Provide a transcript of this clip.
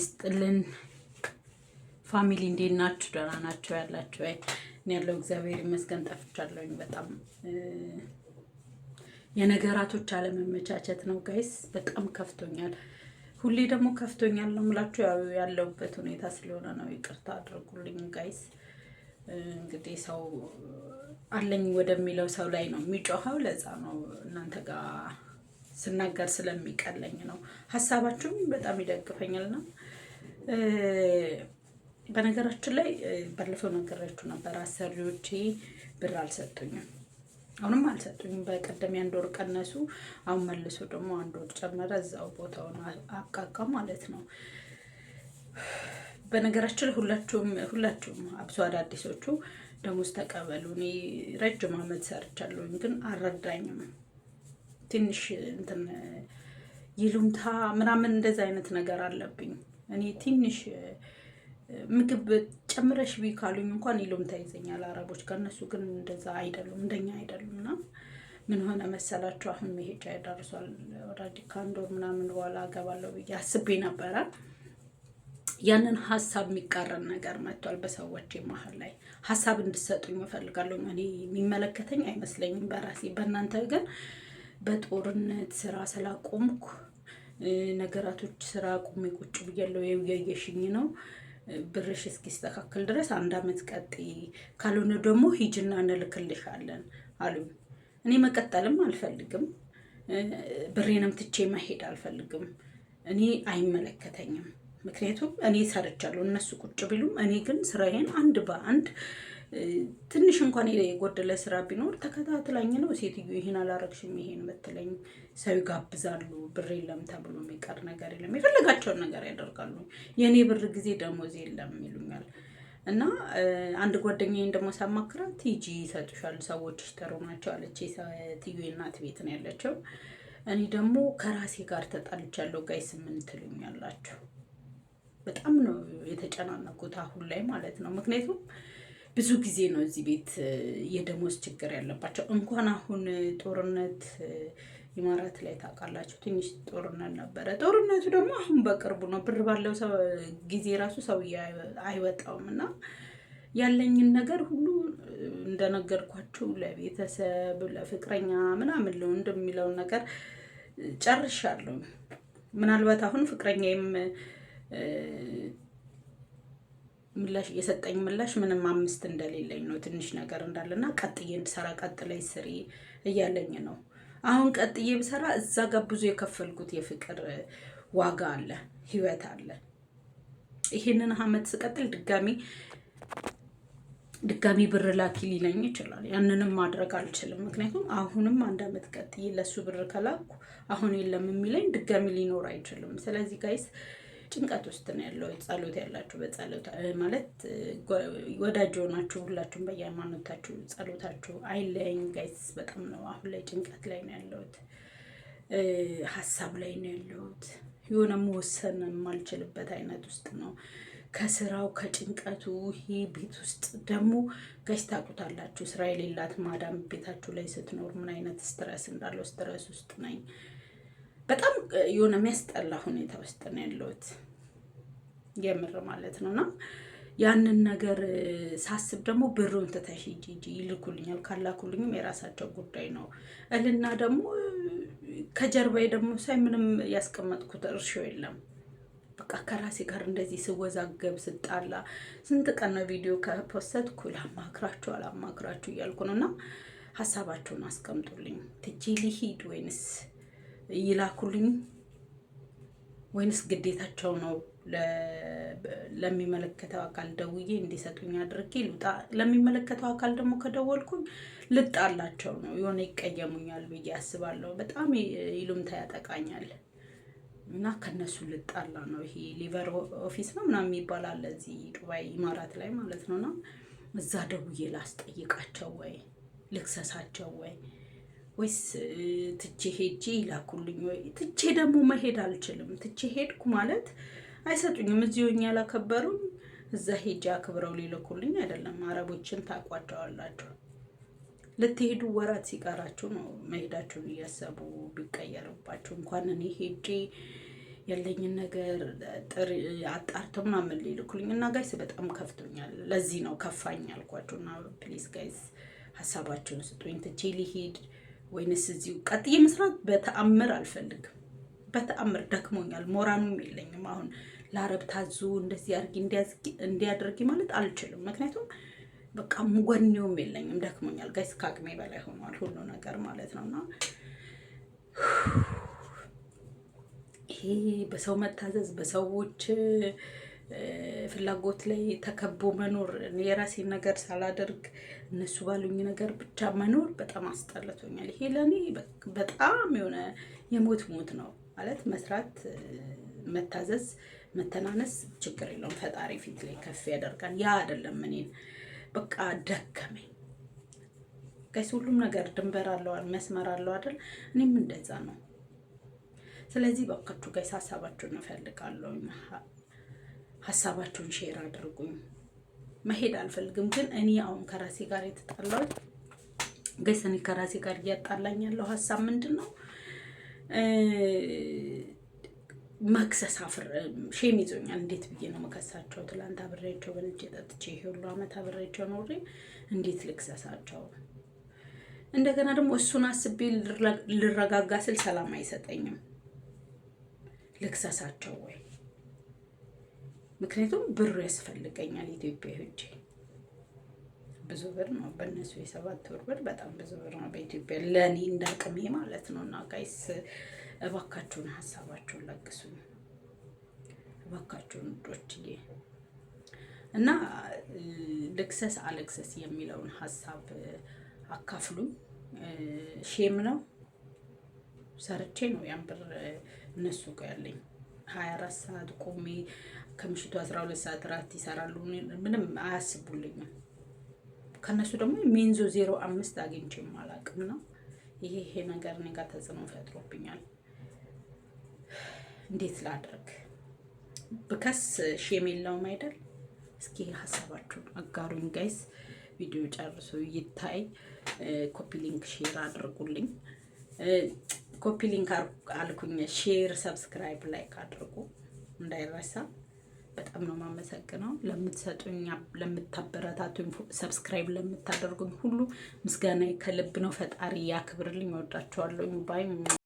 ይስጥልን ፋሚሊ እንዴት ናችሁ? ደህና ናችሁ ያላችሁ? አይ እኔ ያለው እግዚአብሔር ይመስገን ጠፍቻለሁኝ። በጣም የነገራቶች አለመመቻቸት ነው ጋይስ። በጣም ከፍቶኛል። ሁሌ ደግሞ ከፍቶኛል ነው የምላችሁ። ያለውበት ሁኔታ ስለሆነ ነው። ይቅርታ አድርጉልኝ ጋይስ። እንግዲህ ሰው አለኝ ወደሚለው ሰው ላይ ነው የሚጮኸው። ለዛ ነው እናንተ ጋር ስናገር ስለሚቀለኝ ነው። ሀሳባችሁም በጣም ይደግፈኛልና በነገራችን ላይ ባለፈው ነገራችሁ ነበር። አሰሪዎቼ ብር አልሰጡኝም፣ አሁንም አልሰጡኝም። በቀደም አንድ ወር ቀነሱ፣ አሁን መልሶ ደግሞ አንድ ወር ጨመረ። እዛው ቦታውን አቃቃ ማለት ነው። በነገራችን ላይ ሁላችሁም አብሶ አዳዲሶቹ ደሞዝ ተቀበሉ። እኔ ረጅም ዓመት ሰርቻለሁኝ፣ ግን አልረዳኝም። ትንሽ እንትን ይሉምታ ምናምን እንደዛ አይነት ነገር አለብኝ። እኔ ትንሽ ምግብ ጨምረሽ ቢ ካሉኝ እንኳን ይሉምታ ይዘኛል አረቦች ጋር። እነሱ ግን እንደዛ አይደሉም፣ እንደኛ አይደሉምና ምን ሆነ መሰላችሁ? አሁን መሄጃ ይደርሷል። ኦልሬዲ ከአንድ ወር ምናምን በኋላ አገባለሁ ብዬ አስቤ ነበረ። ያንን ሀሳብ የሚቃረን ነገር መጥቷል በሰዎች መሀል ላይ። ሀሳብ እንድትሰጡኝ እፈልጋለሁ። እኔ የሚመለከተኝ አይመስለኝም በራሴ። በእናንተ ግን በጦርነት ስራ ስላቆምኩ ነገራቶች ስራ ቆሜ ቁጭ ብያለሁ። የየሽኝ ነው ብርሽ እስኪስተካከል ድረስ 1 አመት ቀጥይ፣ ካልሆነ ደግሞ ሂጅና እንልክልሻለን አሉኝ። እኔ መቀጠልም አልፈልግም፣ ብሬንም ትቼ መሄድ አልፈልግም። እኔ አይመለከተኝም። ምክንያቱም እኔ ሰርቻለሁ። እነሱ ቁጭ ቢሉም እኔ ግን ስራዬን አንድ በአንድ ትንሽ እንኳን የጎደለ ስራ ቢኖር ተከታትላኝ ነው ሴትዮ ይሄን አላረግሽም ይሄን መተለኝ። ሰው ይጋብዛሉ። ብር የለም ተብሎ የሚቀር ነገር የለም። የፈለጋቸውን ነገር ያደርጋሉ። የኔ ብር ጊዜ ደሞዝ የለም ይሉኛል። እና አንድ ጓደኛዬን ደግሞ ሳማክራት ቲጂ ይሰጡሻል፣ ሰዎች ጥሩ ናቸው አለች። ሴትዮ እናት ቤት ነው ያለችው። እኔ ደግሞ ከራሴ ጋር ተጣልቻለሁ። ጋይስ ምን ትሉኛላችሁ? በጣም ነው የተጨናነቁት አሁን ላይ ማለት ነው። ምክንያቱም ብዙ ጊዜ ነው እዚህ ቤት የደሞዝ ችግር ያለባቸው። እንኳን አሁን ጦርነት ኢማራት ላይ ታውቃላችሁ፣ ትንሽ ጦርነት ነበረ። ጦርነቱ ደግሞ አሁን በቅርቡ ነው። ብር ባለው ጊዜ ራሱ ሰው አይወጣውም። እና ያለኝን ነገር ሁሉ እንደነገርኳችሁ ለቤተሰብ ለፍቅረኛ ምናምን ለው እንደሚለውን ነገር ጨርሻለሁ። ምናልባት አሁን ፍቅረኛዬም ምላሽ የሰጠኝ ምላሽ ምንም 5 እንደሌለኝ ነው፣ ትንሽ ነገር እንዳለና ቀጥዬ እንድሰራ ቀጥለይ ስሪ እያለኝ ነው። አሁን ቀጥዬ ብሰራ እዛ ጋር ብዙ የከፈልኩት የፍቅር ዋጋ አለ፣ ህይወት አለ። ይሄንን አመት ስቀጥል ድጋሚ ብር ላኪ ሊለኝ ይችላል። ያንንም ማድረግ አልችልም። ምክንያቱም አሁንም 1 አመት ቀጥዬ ለሱ ብር ከላኩ አሁን የለም የሚለኝ ድጋሚ ሊኖር አይችልም። ስለዚህ ጋይስ ጭንቀት ውስጥ ነው ያለው። ጸሎት ያላችሁ በጸሎት ማለት ወዳጅ ሆናችሁ ሁላችሁም በየሃይማኖታችሁ ጸሎታችሁ አይለኝ ጋይስ። በጣም ነው አሁን ላይ ጭንቀት ላይ ነው ያለሁት፣ ሀሳብ ላይ ነው ያለሁት። የሆነ መወሰን የማልችልበት አይነት ውስጥ ነው ከስራው ከጭንቀቱ። ይሄ ቤት ውስጥ ደግሞ ጋይስ ታውቁታላችሁ፣ ስራ የሌላት ማዳም ቤታችሁ ላይ ስትኖር ምን አይነት ስትረስ እንዳለው ስትረስ ውስጥ ነኝ። በጣም የሆነ የሚያስጠላ ሁኔታ ውስጥ ነው ያለሁት የምር ማለት ነውና ያንን ነገር ሳስብ ደግሞ ብሩን ትተሽ ሂጂ ይልኩልኛል። ካላኩልኝም የራሳቸው ጉዳይ ነው እልና ደግሞ ከጀርባዬ ደግሞ ሳይ ምንም ያስቀመጥኩት እርሾ የለም። በቃ ከራሴ ጋር እንደዚህ ስወዛገብ ስጣላ ስንት ቀን ነው ቪዲዮ ከፖስተትኩ አላማክራችሁ እያልኩ ነውና ሀሳባችሁን አስቀምጡልኝ። ትቼ ሊሂድ ወይንስ ይላኩልኝ ወይንስ ግዴታቸው ነው? ለሚመለከተው አካል ደውዬ እንዲሰጡኝ አድርጌ ልውጣ። ለሚመለከተው አካል ደግሞ ከደወልኩኝ ልጣላቸው ነው፣ የሆነ ይቀየሙኛል ብዬ አስባለሁ። በጣም ይሉምታ ያጠቃኛል እና ከነሱ ልጣላ ነው። ይሄ ሊቨር ኦፊስ ነው ምናምን ይባላል እዚህ ዱባይ ኢማራት ላይ ማለት ነውና እዛ ደውዬ ላስጠይቃቸው ወይ ልክሰሳቸው ወይስ ትቼ ሄጄ ይላኩልኝ? ወይ ትቼ ደግሞ መሄድ አልችልም። ትቼ ሄድኩ ማለት አይሰጡኝም። እዚህ ሆኜ ያላከበሩኝ እዛ ሄጄ አክብረው ሊልኩልኝ አይደለም። አረቦችን ታቋቸዋላችሁ። ልትሄዱ ወራት ሲቀራችሁ ነው መሄዳችሁን እያሰቡ ቢቀየርባችሁ። እንኳን እኔ ሄጄ ያለኝን ነገር አጣርተው ምናምን ሊልኩልኝ እና ጋይስ በጣም ከፍቶኛል። ለዚህ ነው ከፋኝ ያልኳቸው እና ፕሊዝ ጋይስ ሀሳባቸውን ስጡኝ። ትቼ ሊሄድ ወይንስ እዚሁ ቀጥዬ መስራት በተአምር አልፈልግም። በተአምር ደክሞኛል፣ ሞራኑም የለኝም። አሁን ለአረብ ታዙ እንደዚህ አድርጊ እንዲያደርጊ ማለት አልችልም። ምክንያቱም በቃ ወኔውም የለኝም፣ ደክሞኛል ጋይስ። ከአቅሜ በላይ ሆኗል ሁሉ ነገር ማለት ነውና ይሄ በሰው መታዘዝ በሰዎች ፍላጎት ላይ ተከቦ መኖር የራሴን ነገር ሳላደርግ እነሱ ባሉኝ ነገር ብቻ መኖር በጣም አስጠልቶኛል። ይሄ ለኔ በጣም የሆነ የሞት ሞት ነው ማለት መስራት፣ መታዘዝ፣ መተናነስ ችግር የለውም ፈጣሪ ፊት ላይ ከፍ ያደርጋል። ያ አይደለም እኔን በቃ ደከመኝ ጋይስ። ሁሉም ነገር ድንበር አለው መስመር አለው አይደል? እኔም እንደዛ ነው። ስለዚህ ባካችሁ ጋይስ ሀሳባችሁን እፈልጋለሁ። ሀሳባችሁን ሼር አድርጉኝ። መሄድ አልፈልግም ግን እኔ አሁን ከራሴ ጋር የተጣላው ጋይስ፣ እኔ ከራሴ ጋር እያጣላኝ ያለው ሀሳብ ምንድነው? መክሰስ ሼም ይዞኛል። እንዴት ብዬ ነው መከሳቸው? ትላንት አብሬያቸው በልቼ ጠጥቼ ይሄ ሁሉ አመት አብሬያቸው ኖሬ እንዴት ልክሰሳቸው? እንደገና ደግሞ እሱን አስቤ ልረጋጋ ስል ሰላም አይሰጠኝም። ልክሰሳቸው ወይ? ምክንያቱም ብር ያስፈልገኛል። ኢትዮጵያ ሄጄ ብዙ ብር ነው በእነሱ የ7 ወር ብር በጣም ብዙ ብር ነው በኢትዮጵያ ለኔ እንዳቅሜ ማለት ነው። እና ጋይስ እባካችሁን ሀሳባችሁን ለግሱኝ እባካችሁን ዶችዬ። እና ልክሰስ አለክሰስ የሚለውን ሀሳብ አካፍሉኝ። ሼም ነው ሰርቼ ነው ያን ብር እነሱ ጋር ያለኝ 24 ሰዓት ቆሜ ከምሽቱ 12 ሰዓት ራት ይሰራሉ። ምንም አያስቡልኝም። ከነሱ ደግሞ ሜንዞ 05 አግኝቼም አላውቅም ነው። ይሄ ነገር እኔ ጋር ተጽዕኖ ፈጥሮብኛል። እንዴት ላድርግ? ብከስ ሼም የለውም አይደል? እስኪ ሀሳባችሁን አጋሩኝ ጋይስ። ቪዲዮ ጨርሶ ይታይ። ኮፒ ሊንክ ሼር አድርጉልኝ። ኮፒ ሊንክ አልኩኝ፣ ሼር ሰብስክራይብ ላይክ አድርጉ እንዳይረሳ። በጣም ነው የማመሰግነው ለምትሰጡኝ፣ ለምታበረታቱኝ፣ ሰብስክራይብ ለምታደርጉኝ ሁሉ ምስጋናዬ ከልብ ነው። ፈጣሪ ያክብርልኝ። ወዳችኋለሁ ባይ